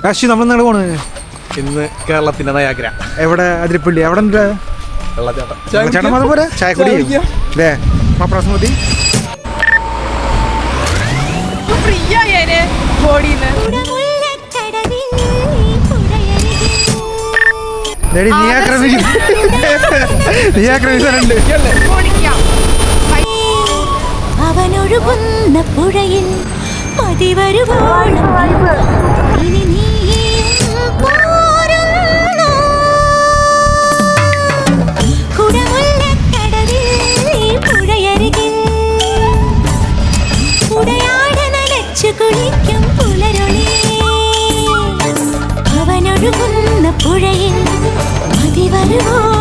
കാശി നമ്മൾ ഇന്നാണ് പോണത്. ഇന്ന് കേരളത്തിന്റെ നയാഗ്ര. എവിടെ? അതിരപ്പള്ളി. എവിടെ ഉണ്ട് ചേട്ടൻ? അതുപോലെ ചായക്കുടി അല്ലേ? പപ്പടം മതി. നീ ആക്രമിക്കുന്നുണ്ട്. അവനൊഴുകുന്ന പുഴയിൽ പതിവരുവോളം ഇനി നീയും പോരുന്നു. കുടമുല്ലക്കടവിൽ പുഴയരികിൽ ഉടയാട നനച്ചു കുളിക്കും പുലരൊളി. അവനൊഴുകുന്ന പുഴയിൽ പതിവരുവോളം